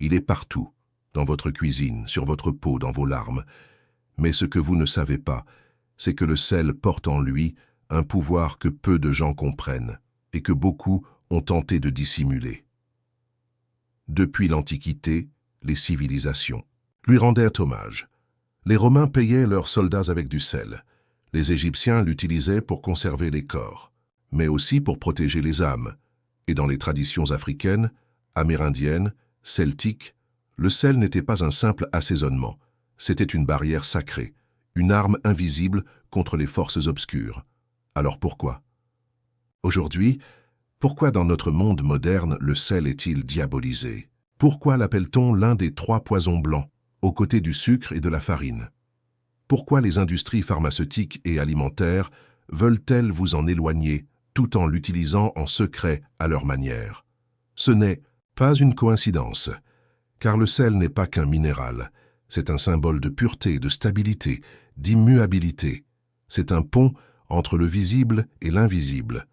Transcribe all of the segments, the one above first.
Il est partout, dans votre cuisine, sur votre peau, dans vos larmes. Mais ce que vous ne savez pas, c'est que le sel porte en lui un pouvoir que peu de gens comprennent et que beaucoup ont tenté de dissimuler. Depuis l'Antiquité, les civilisations lui rendaient hommage. Les Romains payaient leurs soldats avec du sel. Les Égyptiens l'utilisaient pour conserver les corps, mais aussi pour protéger les âmes. Et dans les traditions africaines, amérindiennes, celtiques, le sel n'était pas un simple assaisonnement, c'était une barrière sacrée, une arme invisible contre les forces obscures. Alors pourquoi? Aujourd'hui, pourquoi dans notre monde moderne le sel est-il diabolisé? Pourquoi l'appelle-t-on l'un des 3 poisons blancs, aux côtés du sucre et de la farine? Pourquoi les industries pharmaceutiques et alimentaires veulent-elles vous en éloigner tout en l'utilisant en secret à leur manière? Ce n'est pas une coïncidence, car le sel n'est pas qu'un minéral, c'est un symbole de pureté, de stabilité, d'immuabilité. C'est un pont entre le visible et l'invisible,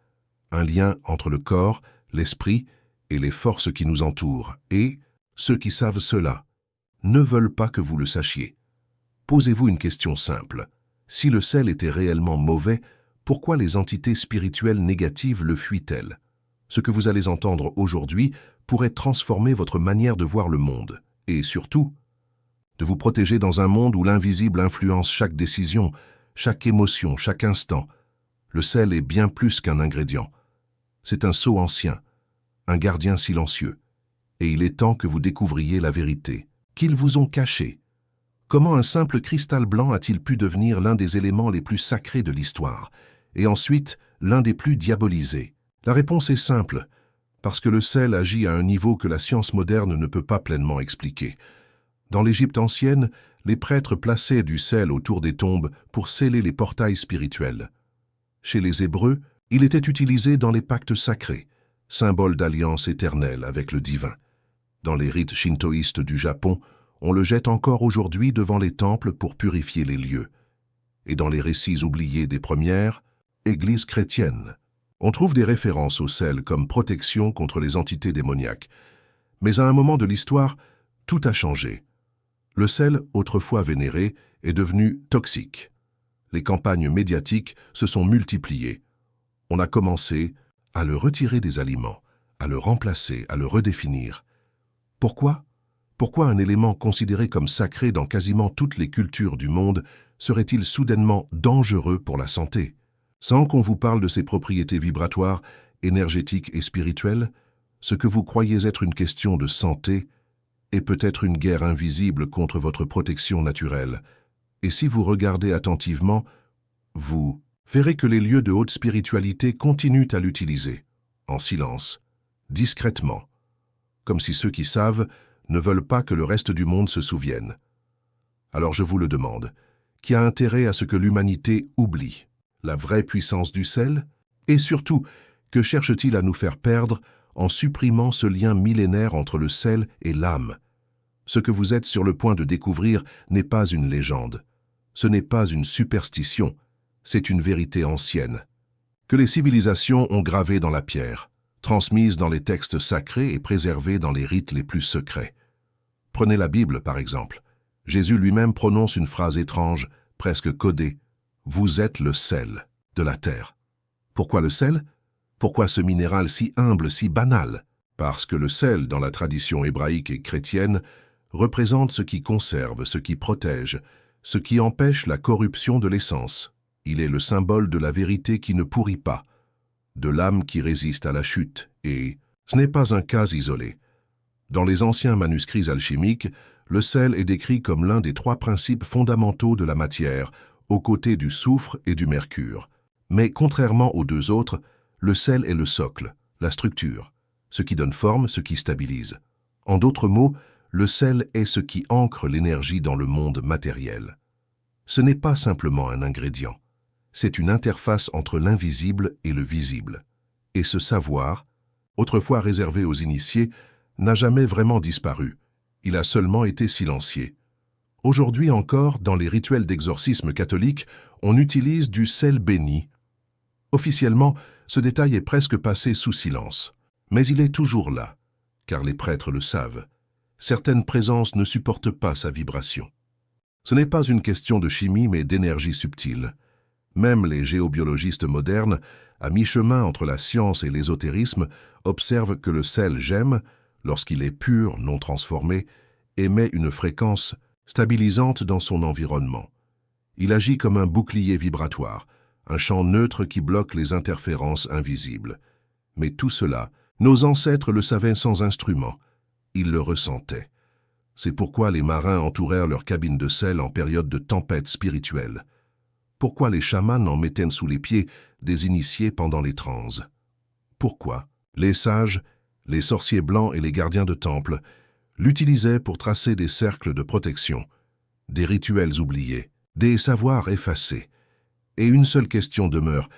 un lien entre le corps, l'esprit et les forces qui nous entourent, et ceux qui savent cela ne veulent pas que vous le sachiez. Posez-vous une question simple. Si le sel était réellement mauvais, pourquoi les entités spirituelles négatives le fuient-elles? Ce que vous allez entendre aujourd'hui pourrait transformer votre manière de voir le monde, et surtout, de vous protéger dans un monde où l'invisible influence chaque décision, chaque émotion, chaque instant. Le sel est bien plus qu'un ingrédient. C'est un sceau ancien, un gardien silencieux, et il est temps que vous découvriez la vérité, qu'ils vous ont cachée. Comment un simple cristal blanc a-t-il pu devenir l'un des éléments les plus sacrés de l'histoire, et ensuite l'un des plus diabolisés? La réponse est simple, parce que le sel agit à un niveau que la science moderne ne peut pas pleinement expliquer. Dans l'Égypte ancienne, les prêtres plaçaient du sel autour des tombes pour sceller les portails spirituels. Chez les Hébreux, il était utilisé dans les pactes sacrés, symbole d'alliance éternelle avec le divin. Dans les rites shintoïstes du Japon, on le jette encore aujourd'hui devant les temples pour purifier les lieux. Et dans les récits oubliés des premières églises chrétiennes, on trouve des références au sel comme protection contre les entités démoniaques. Mais à un moment de l'histoire, tout a changé. Le sel, autrefois vénéré, est devenu toxique. Les campagnes médiatiques se sont multipliées. On a commencé à le retirer des aliments, à le remplacer, à le redéfinir. Pourquoi? Pourquoi un élément considéré comme sacré dans quasiment toutes les cultures du monde serait-il soudainement dangereux pour la santé? Sans qu'on vous parle de ses propriétés vibratoires, énergétiques et spirituelles, ce que vous croyez être une question de santé est peut-être une guerre invisible contre votre protection naturelle. Et si vous regardez attentivement, vous verrez que les lieux de haute spiritualité continuent à l'utiliser, en silence, discrètement, comme si ceux qui savent ne veulent pas que le reste du monde se souvienne. Alors je vous le demande, qui a intérêt à ce que l'humanité oublie la vraie puissance du sel? Et surtout, que cherche-t-il à nous faire perdre en supprimant ce lien millénaire entre le sel et l'âme? Ce que vous êtes sur le point de découvrir n'est pas une légende. Ce n'est pas une superstition, c'est une vérité ancienne, que les civilisations ont gravée dans la pierre, transmise dans les textes sacrés et préservée dans les rites les plus secrets. Prenez la Bible, par exemple. Jésus lui-même prononce une phrase étrange, presque codée. « Vous êtes le sel de la terre ». Pourquoi le sel? Pourquoi ce minéral si humble, si banal? Parce que le sel, dans la tradition hébraïque et chrétienne, représente ce qui conserve, ce qui protège, ce qui empêche la corruption de l'essence. Il est le symbole de la vérité qui ne pourrit pas, de l'âme qui résiste à la chute, et ce n'est pas un cas isolé. Dans les anciens manuscrits alchimiques, le sel est décrit comme l'un des 3 principes fondamentaux de la matière, aux côtés du soufre et du mercure. Mais contrairement aux 2 autres, le sel est le socle, la structure, ce qui donne forme, ce qui stabilise. En d'autres mots, le sel est ce qui ancre l'énergie dans le monde matériel. Ce n'est pas simplement un ingrédient, c'est une interface entre l'invisible et le visible. Et ce savoir, autrefois réservé aux initiés, n'a jamais vraiment disparu. Il a seulement été silencié. Aujourd'hui encore, dans les rituels d'exorcisme catholiques, on utilise du sel béni. Officiellement, ce détail est presque passé sous silence. Mais il est toujours là, car les prêtres le savent. Certaines présences ne supportent pas sa vibration. Ce n'est pas une question de chimie mais d'énergie subtile. Même les géobiologistes modernes, à mi-chemin entre la science et l'ésotérisme, observent que le sel gemme, lorsqu'il est pur, non transformé, émet une fréquence stabilisante dans son environnement. Il agit comme un bouclier vibratoire, un champ neutre qui bloque les interférences invisibles. Mais tout cela, nos ancêtres le savaient sans instrument. Ils le ressentaient. C'est pourquoi les marins entourèrent leur cabine de sel en période de tempête spirituelle. Pourquoi les chamans en mettaient sous les pieds des initiés pendant les transes? Pourquoi les sages, les sorciers blancs et les gardiens de temple l'utilisaient pour tracer des cercles de protection, des rituels oubliés, des savoirs effacés? Et une seule question demeure.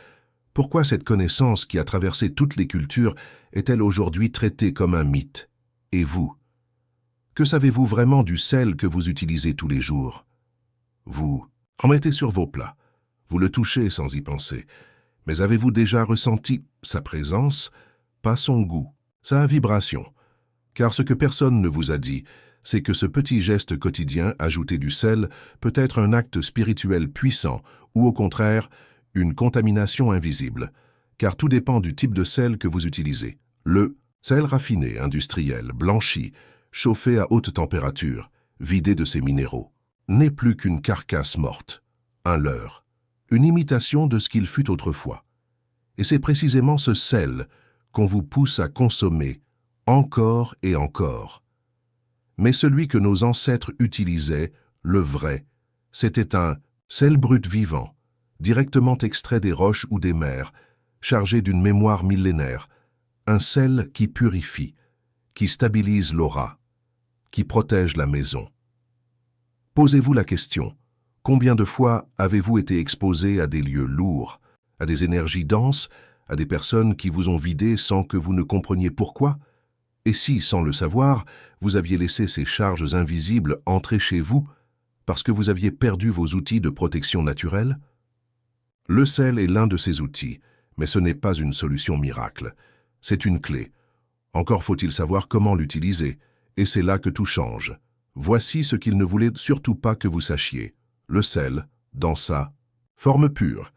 Pourquoi cette connaissance qui a traversé toutes les cultures est-elle aujourd'hui traitée comme un mythe? Et vous? Que savez-vous vraiment du sel que vous utilisez tous les jours? Vous en mettez sur vos plats. Vous le touchez sans y penser. Mais avez-vous déjà ressenti sa présence, pas son goût, sa vibration? Car ce que personne ne vous a dit, c'est que ce petit geste quotidien, ajouter du sel, peut être un acte spirituel puissant ou au contraire, une contamination invisible. Car tout dépend du type de sel que vous utilisez. Le sel raffiné, industriel, blanchi, chauffé à haute température, vidé de ses minéraux, n'est plus qu'une carcasse morte, un leurre, une imitation de ce qu'il fut autrefois. Et c'est précisément ce sel qu'on vous pousse à consommer encore et encore. Mais celui que nos ancêtres utilisaient, le vrai, c'était un sel brut vivant, directement extrait des roches ou des mers, chargé d'une mémoire millénaire, un sel qui purifie, qui stabilise l'aura, qui protège la maison. Posez-vous la question, combien de fois avez-vous été exposé à des lieux lourds, à des énergies denses, à des personnes qui vous ont vidé sans que vous ne compreniez pourquoi? Et si, sans le savoir, vous aviez laissé ces charges invisibles entrer chez vous parce que vous aviez perdu vos outils de protection naturelle? Le sel est l'un de ces outils, mais ce n'est pas une solution miracle. C'est une clé. Encore faut-il savoir comment l'utiliser, et c'est là que tout change. Voici ce qu'il ne voulait surtout pas que vous sachiez. Le sel, dans sa forme pure,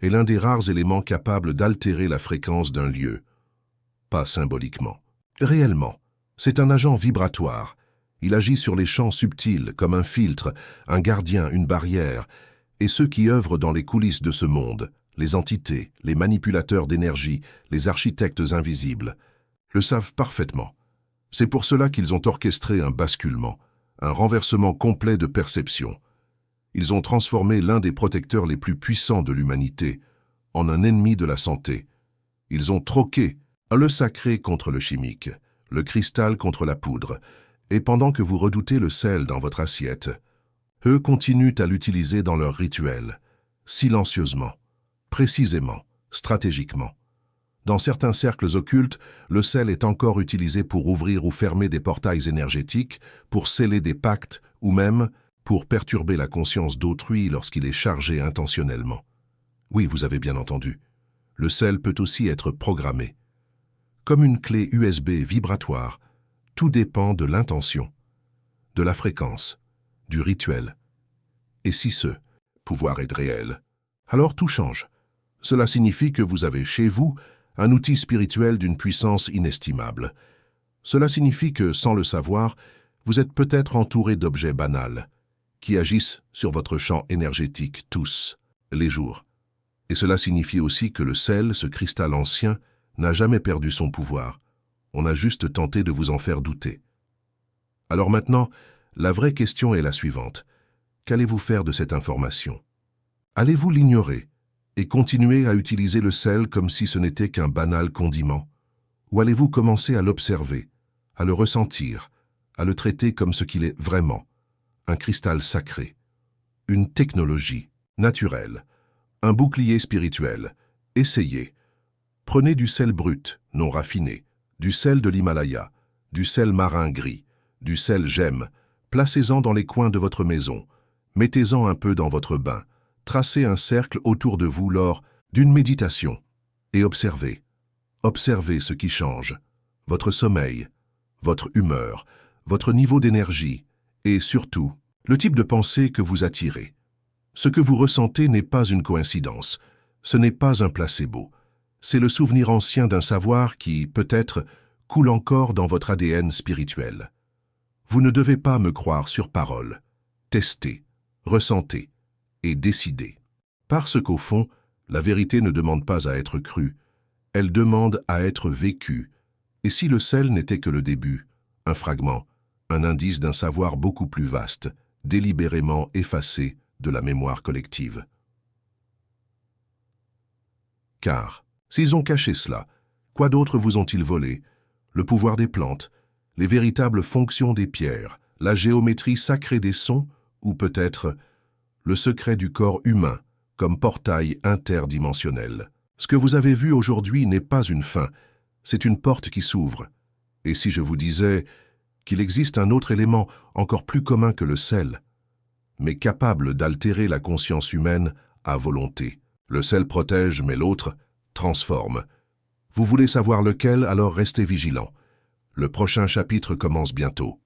est l'un des rares éléments capables d'altérer la fréquence d'un lieu. Pas symboliquement. Réellement, c'est un agent vibratoire. Il agit sur les champs subtils comme un filtre, un gardien, une barrière, et ceux qui œuvrent dans les coulisses de ce monde, les entités, les manipulateurs d'énergie, les architectes invisibles, le savent parfaitement. C'est pour cela qu'ils ont orchestré un basculement, un renversement complet de perception. Ils ont transformé l'un des protecteurs les plus puissants de l'humanité en un ennemi de la santé. Ils ont troqué le sacré contre le chimique, le cristal contre la poudre, et pendant que vous redoutez le sel dans votre assiette, eux continuent à l'utiliser dans leurs rituels, silencieusement, précisément, stratégiquement. Dans certains cercles occultes, le sel est encore utilisé pour ouvrir ou fermer des portails énergétiques, pour sceller des pactes ou même pour perturber la conscience d'autrui lorsqu'il est chargé intentionnellement. Oui, vous avez bien entendu. Le sel peut aussi être programmé. Comme une clé USB vibratoire, tout dépend de l'intention, de la fréquence, du rituel. Et si ce pouvoir est réel, alors tout change. Cela signifie que vous avez chez vous un outil spirituel d'une puissance inestimable. Cela signifie que, sans le savoir, vous êtes peut-être entouré d'objets banals, qui agissent sur votre champ énergétique tous les jours. Et cela signifie aussi que le sel, ce cristal ancien, n'a jamais perdu son pouvoir. On a juste tenté de vous en faire douter. Alors maintenant, la vraie question est la suivante. Qu'allez-vous faire de cette information? Allez-vous l'ignorer et continuer à utiliser le sel comme si ce n'était qu'un banal condiment? Ou allez-vous commencer à l'observer, à le ressentir, à le traiter comme ce qu'il est vraiment, un cristal sacré, une technologie naturelle, un bouclier spirituel? Essayez. Prenez du sel brut, non raffiné, du sel de l'Himalaya, du sel marin gris, du sel gemme, placez-en dans les coins de votre maison, mettez-en un peu dans votre bain, tracez un cercle autour de vous lors d'une méditation et observez. Observez ce qui change, votre sommeil, votre humeur, votre niveau d'énergie et, surtout, le type de pensée que vous attirez. Ce que vous ressentez n'est pas une coïncidence, ce n'est pas un placebo. C'est le souvenir ancien d'un savoir qui, peut-être, coule encore dans votre ADN spirituel. Vous ne devez pas me croire sur parole. Testez, ressentez et décidez. Parce qu'au fond, la vérité ne demande pas à être crue, elle demande à être vécue. Et si le sel n'était que le début, un fragment, un indice d'un savoir beaucoup plus vaste, délibérément effacé de la mémoire collective. Car, s'ils ont caché cela, quoi d'autre vous ont-ils volé? Le pouvoir des plantes, les véritables fonctions des pierres, la géométrie sacrée des sons, ou peut-être le secret du corps humain comme portail interdimensionnel. Ce que vous avez vu aujourd'hui n'est pas une fin, c'est une porte qui s'ouvre. Et si je vous disais qu'il existe un autre élément encore plus commun que le sel, mais capable d'altérer la conscience humaine à volonté. Le sel protège, mais l'autre transforme. Vous voulez savoir lequel, alors restez vigilant. Le prochain chapitre commence bientôt.